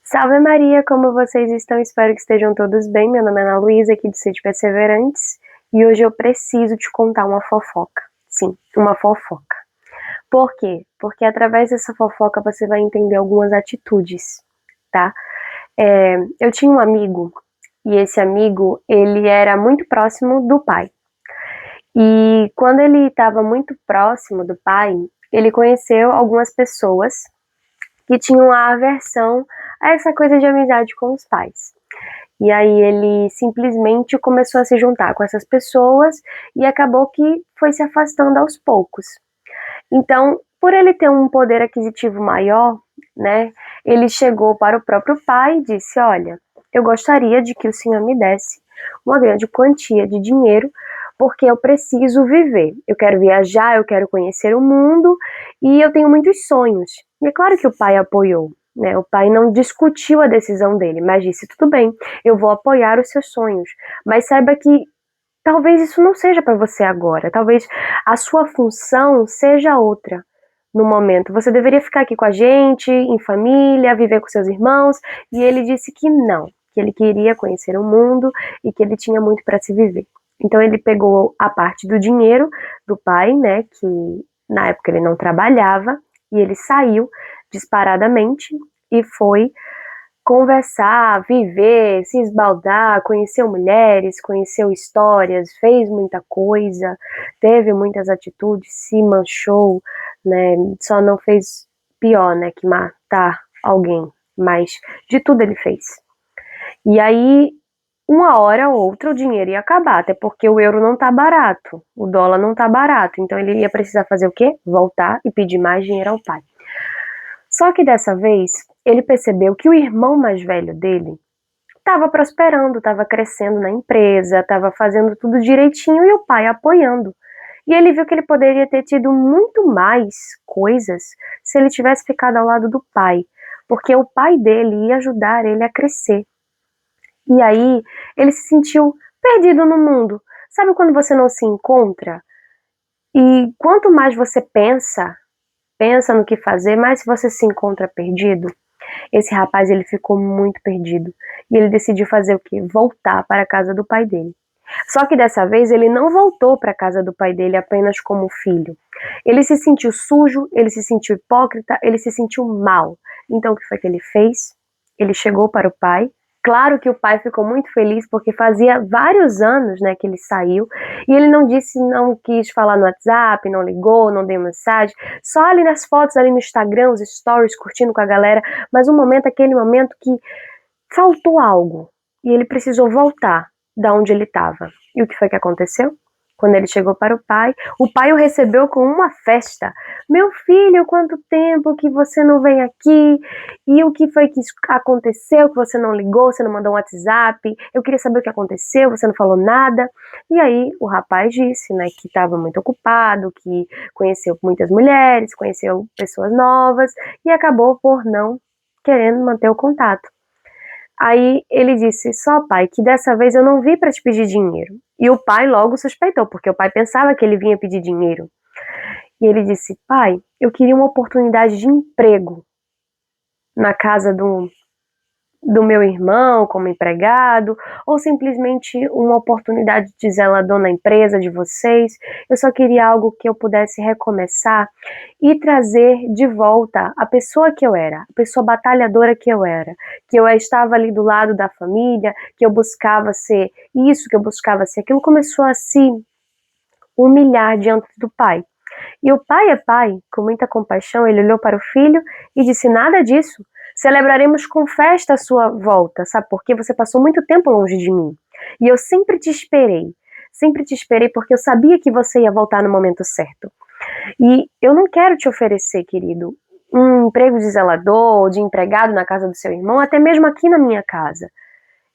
Salve Maria, como vocês estão? Espero que estejam todos bem. Meu nome é Ana Luísa, aqui do Sítio Perseverantes, e hoje eu preciso te contar uma fofoca. Sim, uma fofoca. Por quê? Porque através dessa fofoca você vai entender algumas atitudes, tá? Eu tinha um amigo, e esse amigo, ele era muito próximo do pai. E quando ele estava muito próximo do pai, ele conheceu algumas pessoas que tinham a aversão a essa coisa de amizade com os pais. E aí ele simplesmente começou a se juntar com essas pessoas e acabou que foi se afastando aos poucos. Então, por ele ter um poder aquisitivo maior, né, ele chegou para o próprio pai e disse: Olha, eu gostaria de que o senhor me desse uma grande quantia de dinheiro, porque eu preciso viver. Eu quero viajar, eu quero conhecer o mundo e eu tenho muitos sonhos. E é claro que o pai apoiou. Né? O pai não discutiu a decisão dele, mas disse: tudo bem, eu vou apoiar os seus sonhos, mas saiba que talvez isso não seja para você agora. Talvez a sua função seja outra no momento. Você deveria ficar aqui com a gente, em família, viver com seus irmãos. E ele disse que não, que ele queria conhecer o mundo e que ele tinha muito para se viver. Então ele pegou a parte do dinheiro do pai, né, que na época ele não trabalhava, e ele saiu disparadamente e foi conversar, viver, se esbaldar, conheceu mulheres, conheceu histórias, fez muita coisa, teve muitas atitudes, se manchou, né? Só não fez pior, né? Que matar alguém, mas de tudo ele fez. E aí, uma hora ou outra, o dinheiro ia acabar, até porque o euro não tá barato, o dólar não tá barato, então ele ia precisar fazer o quê? Voltar e pedir mais dinheiro ao pai. Só que dessa vez, ele percebeu que o irmão mais velho dele estava prosperando, estava crescendo na empresa, estava fazendo tudo direitinho e o pai apoiando. E ele viu que ele poderia ter tido muito mais coisas se ele tivesse ficado ao lado do pai, porque o pai dele ia ajudar ele a crescer. E aí ele se sentiu perdido no mundo. Sabe quando você não se encontra? E quanto mais você pensa no que fazer, mais você se encontra perdido. Esse rapaz, ele ficou muito perdido e ele decidiu fazer o quê? Voltar para a casa do pai dele. Só que dessa vez ele não voltou para a casa do pai dele apenas como filho. Ele se sentiu sujo, ele se sentiu hipócrita, ele se sentiu mal. Então o que foi que ele fez? Ele chegou para o pai. Claro que o pai ficou muito feliz porque fazia vários anos, né, que ele saiu e ele não disse, não quis falar no WhatsApp, não ligou, não deu mensagem, só ali nas fotos, ali no Instagram, os stories, curtindo com a galera, mas um momento, aquele momento que faltou algo e ele precisou voltar da onde ele estava. E o que foi que aconteceu? Quando ele chegou para o pai o recebeu com uma festa. Meu filho, quanto tempo que você não vem aqui? E o que foi que aconteceu? Que você não ligou, você não mandou um WhatsApp? Eu queria saber o que aconteceu, você não falou nada. E aí o rapaz disse, né, que estava muito ocupado, que conheceu muitas mulheres, conheceu pessoas novas e acabou por não querendo manter o contato. Aí ele disse: Só pai, que dessa vez eu não vim para te pedir dinheiro. E o pai logo suspeitou, porque o pai pensava que ele vinha pedir dinheiro. E ele disse: Pai, eu queria uma oportunidade de emprego na casa do meu irmão como empregado, ou simplesmente uma oportunidade de zelador na empresa de vocês. Eu só queria algo que eu pudesse recomeçar e trazer de volta a pessoa que eu era, a pessoa batalhadora que eu estava ali do lado da família, que eu buscava ser isso, que eu buscava ser aquilo. Começou a se humilhar diante do pai. E o pai é pai, com muita compaixão, ele olhou para o filho e disse: Nada disso. Celebraremos com festa a sua volta, sabe por quê? Você passou muito tempo longe de mim. E eu sempre te esperei porque eu sabia que você ia voltar no momento certo. E eu não quero te oferecer, querido, um emprego de zelador ou de empregado na casa do seu irmão, até mesmo aqui na minha casa.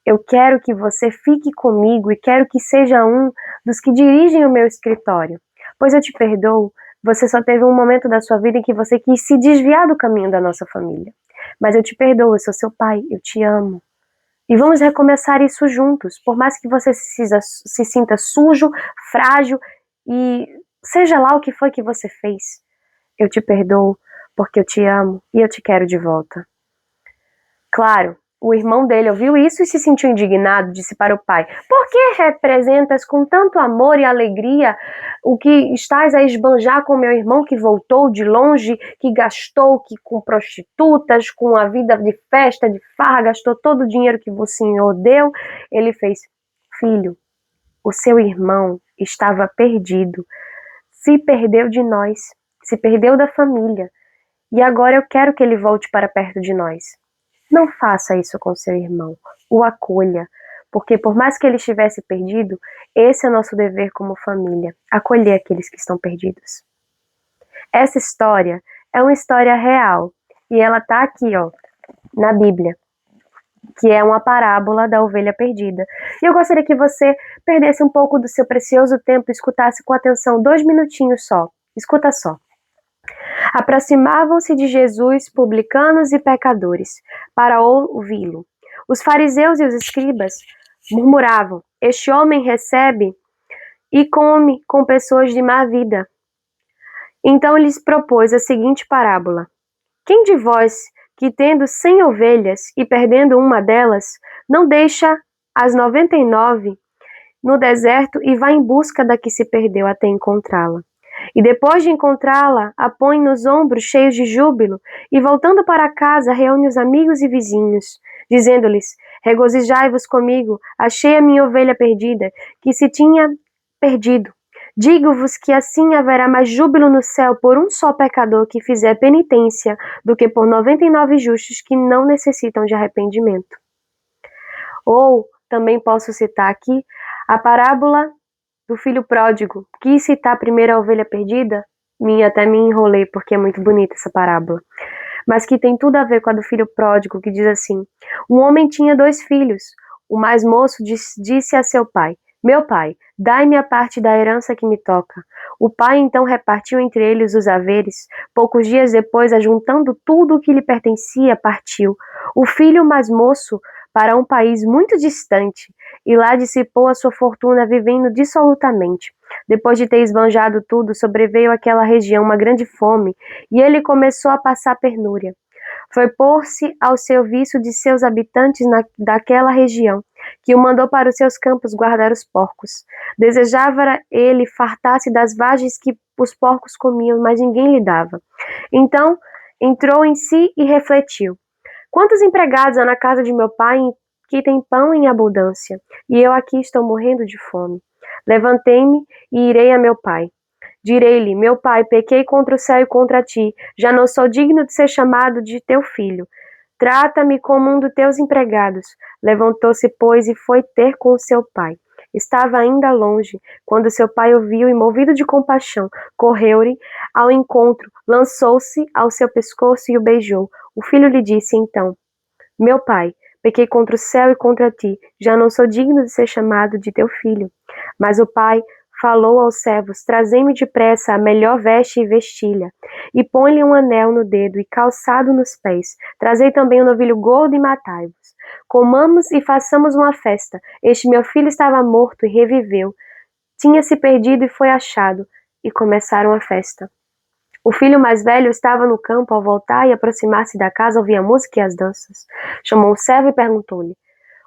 Eu quero que você fique comigo e quero que seja um dos que dirigem o meu escritório. Pois eu te perdoo, você só teve um momento da sua vida em que você quis se desviar do caminho da nossa família. Mas eu te perdoo, eu sou seu pai, eu te amo. E vamos recomeçar isso juntos, por mais que você se sinta sujo, frágil e seja lá o que foi que você fez. Eu te perdoo porque eu te amo e eu te quero de volta. Claro, o irmão dele ouviu isso e se sentiu indignado, disse para o pai: Por que representas com tanto amor e alegria o que estás a esbanjar com meu irmão que voltou de longe, que gastou que com prostitutas, com a vida de festa, de farra, gastou todo o dinheiro que o senhor deu? Ele fez: Filho, o seu irmão estava perdido, se perdeu de nós, se perdeu da família, e agora eu quero que ele volte para perto de nós. Não faça isso com seu irmão, o acolha, porque por mais que ele estivesse perdido, esse é nosso dever como família, acolher aqueles que estão perdidos. Essa história é uma história real, e ela está aqui, ó, na Bíblia, que é uma parábola da ovelha perdida. E eu gostaria que você perdesse um pouco do seu precioso tempo e escutasse com atenção 2 minutinhos só. Escuta só. Aproximavam-se de Jesus publicanos e pecadores, para ouvi-lo. Os fariseus e os escribas murmuravam: Este homem recebe e come com pessoas de má vida. Então lhes propôs a seguinte parábola: Quem de vós, que tendo 100 ovelhas e perdendo uma delas, não deixa as 99 no deserto e vai em busca da que se perdeu até encontrá-la? E depois de encontrá-la, a põe nos ombros cheios de júbilo, e voltando para casa reúne os amigos e vizinhos, dizendo-lhes: Regozijai-vos comigo, achei a minha ovelha perdida, que se tinha perdido. Digo-vos que assim haverá mais júbilo no céu por um só pecador que fizer penitência, do que por 99 justos que não necessitam de arrependimento. Ou, também posso citar aqui, a parábola do filho pródigo. Quis citar primeiro a ovelha perdida? Até me enrolei porque é muito bonita essa parábola. Mas que tem tudo a ver com a do filho pródigo, que diz assim: Um homem tinha 2 filhos. O mais moço disse a seu pai: Meu pai, dai-me a parte da herança que me toca. O pai então repartiu entre eles os haveres. Poucos dias depois, ajuntando tudo o que lhe pertencia, partiu. O filho mais moço para um país muito distante, e lá dissipou a sua fortuna vivendo dissolutamente. Depois de ter esbanjado tudo, sobreveio àquela região uma grande fome, e ele começou a passar penúria. Foi pôr-se ao serviço de seus habitantes daquela região, que o mandou para os seus campos guardar os porcos. Desejava ele fartar-se das vagens que os porcos comiam, mas ninguém lhe dava. Então entrou em si e refletiu: Quantos empregados há na casa de meu pai que tem pão em abundância, e eu aqui estou morrendo de fome? Levantei-me e irei a meu pai. Direi-lhe: Meu pai, pequei contra o céu e contra ti, já não sou digno de ser chamado de teu filho. Trata-me como um dos teus empregados. Levantou-se, pois, e foi ter com seu pai. Estava ainda longe, quando seu pai o viu e, movido de compaixão, correu-lhe ao encontro, lançou-se ao seu pescoço e o beijou. O filho lhe disse então: Meu pai, pequei contra o céu e contra ti, já não sou digno de ser chamado de teu filho. Mas o pai falou aos servos: Trazei-me depressa a melhor veste e vestilha, e põe-lhe um anel no dedo e calçado nos pés. Trazei também um novilho gordo e matai-vos. Comamos e façamos uma festa. Este meu filho estava morto e reviveu. Tinha se perdido e foi achado. E começaram a festa. O filho mais velho estava no campo. Ao voltar e aproximar-se da casa, ouvia a música e as danças. Chamou o servo e perguntou-lhe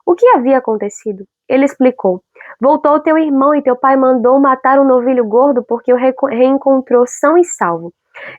o que havia acontecido. Ele explicou: Voltou teu irmão e teu pai mandou matar um novilho gordo porque o reencontrou são e salvo.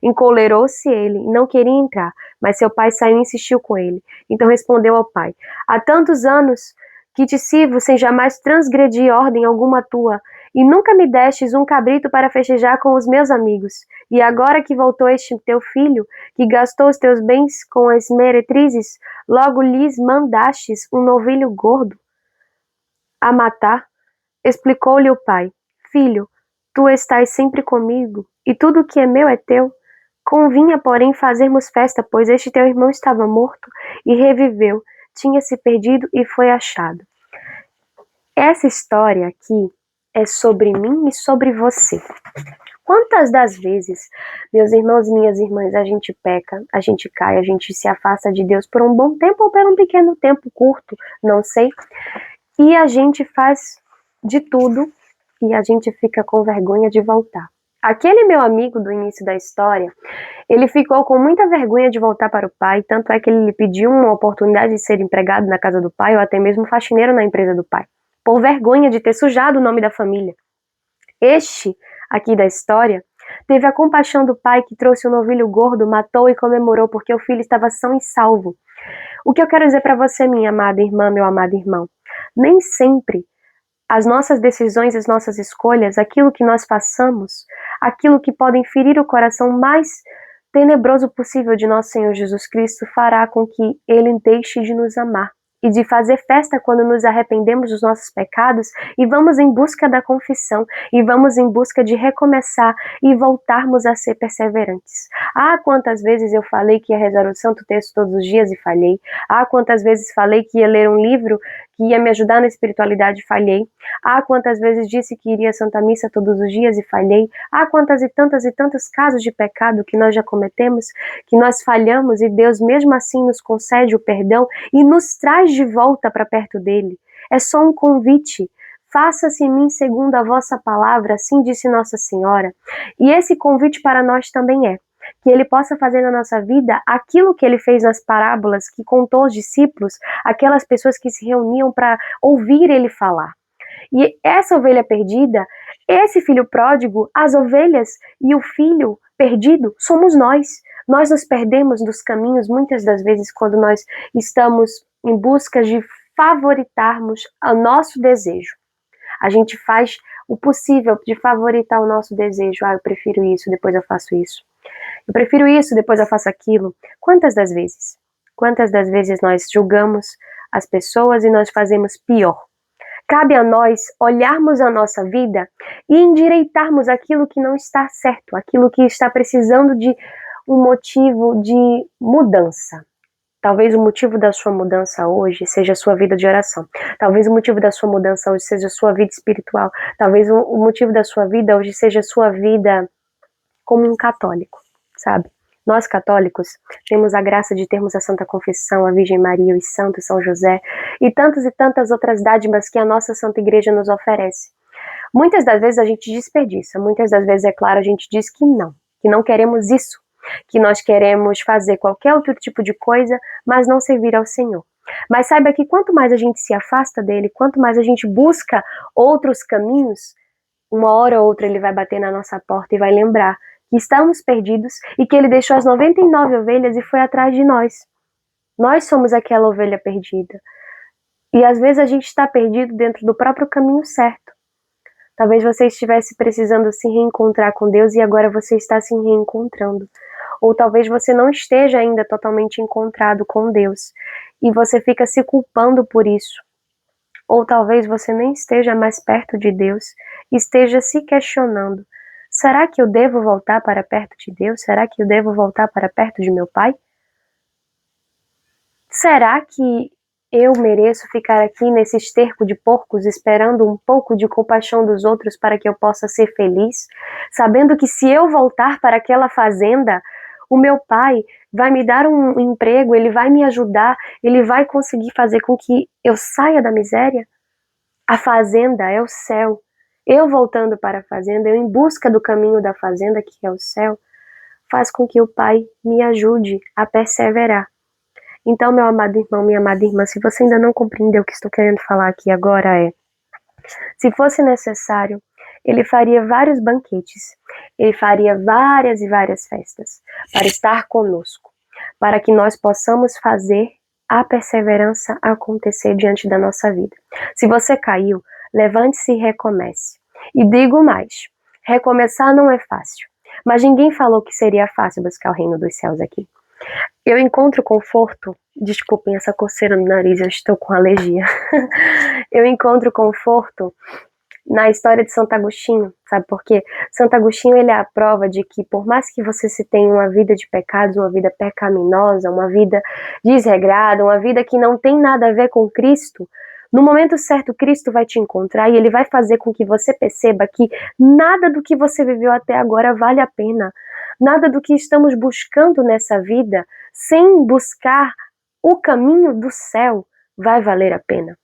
Encolerou-se ele e não queria entrar, mas seu pai saiu e insistiu com ele. Então respondeu ao pai: Há tantos anos que te sirvo sem jamais transgredir ordem alguma tua, e nunca me destes um cabrito para festejar com os meus amigos. E agora que voltou este teu filho, que gastou os teus bens com as meretrizes, logo lhes mandastes um novilho gordo a matar? Explicou-lhe o pai: Filho, tu estás sempre comigo, e tudo o que é meu é teu. Convinha, porém, fazermos festa, pois este teu irmão estava morto e reviveu, tinha se perdido e foi achado. Essa história aqui é sobre mim e sobre você. Quantas das vezes, meus irmãos e minhas irmãs, a gente peca, a gente cai, a gente se afasta de Deus por um bom tempo ou por um pequeno tempo curto, não sei, e a gente faz de tudo e a gente fica com vergonha de voltar. Aquele meu amigo do início da história, ele ficou com muita vergonha de voltar para o pai, tanto é que ele lhe pediu uma oportunidade de ser empregado na casa do pai ou até mesmo faxineiro na empresa do pai, por vergonha de ter sujado o nome da família. Este, aqui da história, teve a compaixão do pai que trouxe o novilho gordo, matou e comemorou porque o filho estava são e salvo. O que eu quero dizer para você, minha amada irmã, meu amado irmão, nem sempre as nossas decisões, as nossas escolhas, aquilo que nós façamos, aquilo que podem ferir o coração mais tenebroso possível de nosso Senhor Jesus Cristo, fará com que Ele deixe de nos amar e de fazer festa quando nos arrependemos dos nossos pecados e vamos em busca da confissão e vamos em busca de recomeçar e voltarmos a ser perseverantes. Ah, quantas vezes eu falei que ia rezar o Santo Texto todos os dias e falhei. Ah, quantas vezes falei que ia ler um livro que ia me ajudar na espiritualidade e falhei. Ah, quantas vezes disse que iria à Santa Missa todos os dias e falhei. Ah, quantas e tantos casos de pecado que nós já cometemos, que nós falhamos e Deus mesmo assim nos concede o perdão e nos traz de volta para perto dele. É só um convite. Faça-se em mim segundo a vossa palavra, assim disse Nossa Senhora. E esse convite para nós também é que ele possa fazer na nossa vida aquilo que ele fez nas parábolas que contou aos discípulos, aquelas pessoas que se reuniam para ouvir ele falar. E essa ovelha perdida, esse filho pródigo, as ovelhas e o filho perdido somos nós. Nós nos perdemos dos caminhos muitas das vezes quando nós estamos em busca de favoritarmos o nosso desejo. A gente faz o possível de favoritar o nosso desejo. Ah, eu prefiro isso, depois eu faço isso. Eu prefiro isso, depois eu faço aquilo. Quantas das vezes? Quantas das vezes nós julgamos as pessoas e nós fazemos pior? Cabe a nós olharmos a nossa vida e endireitarmos aquilo que não está certo, aquilo que está precisando de um motivo de mudança. Talvez o motivo da sua mudança hoje seja a sua vida de oração. Talvez o motivo da sua mudança hoje seja a sua vida espiritual. Talvez o motivo da sua vida hoje seja a sua vida como um católico, sabe? Nós católicos temos a graça de termos a Santa Confissão, a Virgem Maria, os Santos, São José e tantas outras dádivas que a nossa Santa Igreja nos oferece. Muitas das vezes a gente desperdiça, muitas das vezes, é claro, a gente diz que não queremos isso, que nós queremos fazer qualquer outro tipo de coisa, mas não servir ao Senhor. Mas saiba que quanto mais a gente se afasta dele, quanto mais a gente busca outros caminhos, uma hora ou outra ele vai bater na nossa porta e vai lembrar que estamos perdidos e que ele deixou as 99 ovelhas e foi atrás de nós. Nós somos aquela ovelha perdida. E às vezes a gente está perdido dentro do próprio caminho certo. Talvez você estivesse precisando se reencontrar com Deus e agora você está se reencontrando. Ou talvez você não esteja ainda totalmente encontrado com Deus e você fica se culpando por isso. Ou talvez você nem esteja mais perto de Deus e esteja se questionando: será que eu devo voltar para perto de Deus? Será que eu devo voltar para perto de meu Pai? Será que eu mereço ficar aqui nesse esterco de porcos esperando um pouco de compaixão dos outros para que eu possa ser feliz? Sabendo que se eu voltar para aquela fazenda, o meu pai vai me dar um emprego, ele vai me ajudar, ele vai conseguir fazer com que eu saia da miséria? A fazenda é o céu. Eu voltando para a fazenda, eu em busca do caminho da fazenda, que é o céu, faz com que o Pai me ajude a perseverar. Então, meu amado irmão, minha amada irmã, se você ainda não compreendeu o que estou querendo falar aqui agora se fosse necessário, ele faria vários banquetes, ele faria várias e várias festas para estar conosco, para que nós possamos fazer a perseverança acontecer diante da nossa vida. Se você caiu, levante-se e recomece. E digo mais, recomeçar não é fácil, mas ninguém falou que seria fácil buscar o reino dos céus aqui. Eu encontro conforto, desculpem essa coceira no nariz, eu estou com alergia. Eu encontro conforto na história de Santo Agostinho, sabe por quê? Santo Agostinho, ele é a prova de que por mais que você se tenha uma vida de pecados, uma vida pecaminosa, uma vida desregrada, uma vida que não tem nada a ver com Cristo, no momento certo Cristo vai te encontrar e ele vai fazer com que você perceba que nada do que você viveu até agora vale a pena. Nada do que estamos buscando nessa vida, sem buscar o caminho do céu, vai valer a pena.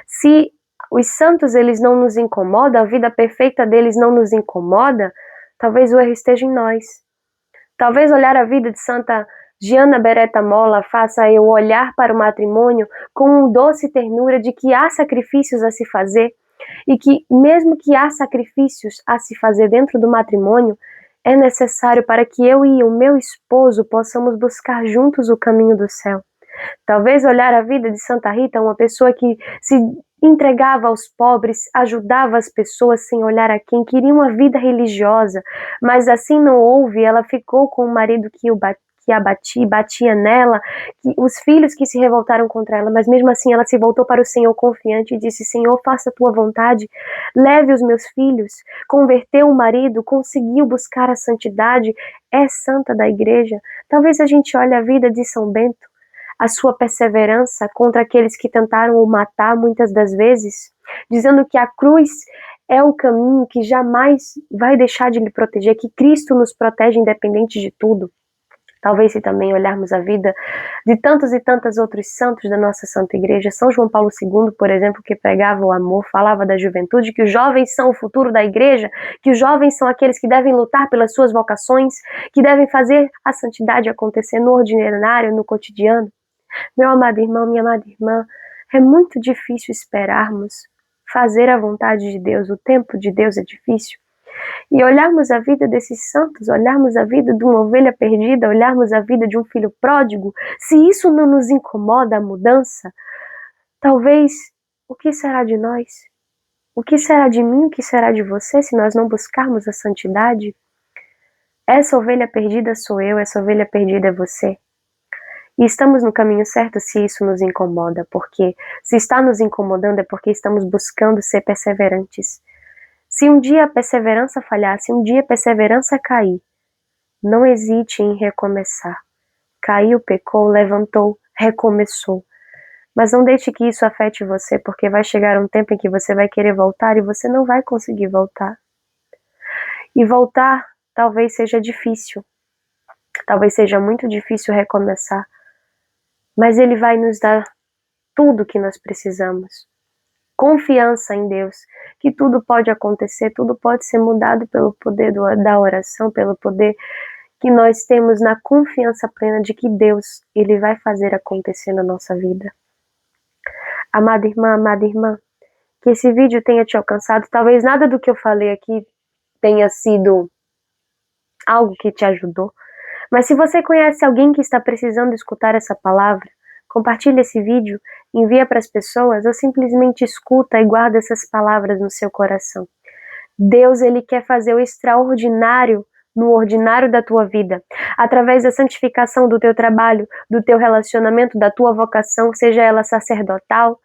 Se os santos eles não nos incomodam, a vida perfeita deles não nos incomoda, Talvez o erro esteja em nós. Talvez olhar a vida de Santa Gianna Beretta Molla faça eu olhar para o matrimônio com um doce ternura de que há sacrifícios a se fazer e que, mesmo que há sacrifícios a se fazer dentro do matrimônio, é necessário para que eu e o meu esposo possamos buscar juntos o caminho do céu. Talvez olhar a vida de Santa Rita, uma pessoa que se entregava aos pobres, ajudava as pessoas sem olhar a quem, queria uma vida religiosa, mas assim não houve, ela ficou com o marido que a batia nela, os filhos que se revoltaram contra ela, mas mesmo assim ela se voltou para o Senhor confiante e disse: Senhor, faça a tua vontade, leve os meus filhos. Converteu o marido, conseguiu buscar a santidade, é santa da igreja. Talvez a gente olhe a vida de São Bento, a sua perseverança contra aqueles que tentaram o matar muitas das vezes, dizendo que a cruz é o caminho que jamais vai deixar de lhe proteger, que Cristo nos protege independente de tudo. Talvez se também olharmos a vida de tantos e tantos outros santos da nossa Santa Igreja, São João Paulo II, por exemplo, que pregava o amor, falava da juventude, que os jovens são o futuro da Igreja, que os jovens são aqueles que devem lutar pelas suas vocações, que devem fazer a santidade acontecer no ordinário, no cotidiano. Meu amado irmão, minha amada irmã, é muito difícil esperarmos fazer a vontade de Deus, o tempo de Deus é difícil. E olharmos a vida desses santos, olharmos a vida de uma ovelha perdida, olharmos a vida de um filho pródigo, se isso não nos incomoda a mudança, talvez, o que será de nós? O que será de mim, o que será de você se nós não buscarmos a santidade? Essa ovelha perdida sou eu, essa ovelha perdida é você. E estamos no caminho certo se isso nos incomoda, porque se está nos incomodando é porque estamos buscando ser perseverantes. Se um dia a perseverança falhar, se um dia a perseverança cair, não hesite em recomeçar. Caiu, pecou, levantou, recomeçou. Mas não deixe que isso afete você, porque vai chegar um tempo em que você vai querer voltar e você não vai conseguir voltar. E voltar talvez seja difícil. Talvez seja muito difícil recomeçar. Mas Ele vai nos dar tudo o que nós precisamos. Confiança em Deus, que tudo pode acontecer, tudo pode ser mudado pelo poder da oração, pelo poder que nós temos na confiança plena de que Deus, Ele vai fazer acontecer na nossa vida. Amada irmã, que esse vídeo tenha te alcançado. Talvez nada do que eu falei aqui tenha sido algo que te ajudou, mas se você conhece alguém que está precisando escutar essa palavra, compartilhe esse vídeo, envia para as pessoas ou simplesmente escuta e guarda essas palavras no seu coração. Deus, Ele quer fazer o extraordinário no ordinário da tua vida, através da santificação do teu trabalho, do teu relacionamento, da tua vocação, seja ela sacerdotal,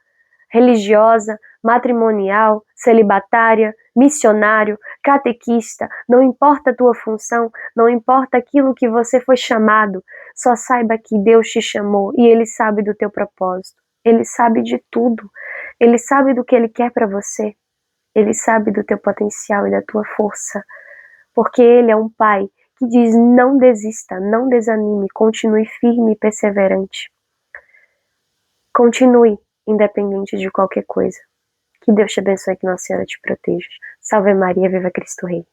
religiosa, matrimonial, celibatária, missionário, catequista, não importa a tua função, não importa aquilo que você foi chamado, só saiba que Deus te chamou e Ele sabe do teu propósito, Ele sabe de tudo, Ele sabe do que Ele quer para você, Ele sabe do teu potencial e da tua força, porque Ele é um Pai que diz: não desista, não desanime, continue firme e perseverante. Continue, independente de qualquer coisa. Que Deus te abençoe, que Nossa Senhora te proteja. Salve Maria, viva Cristo Rei.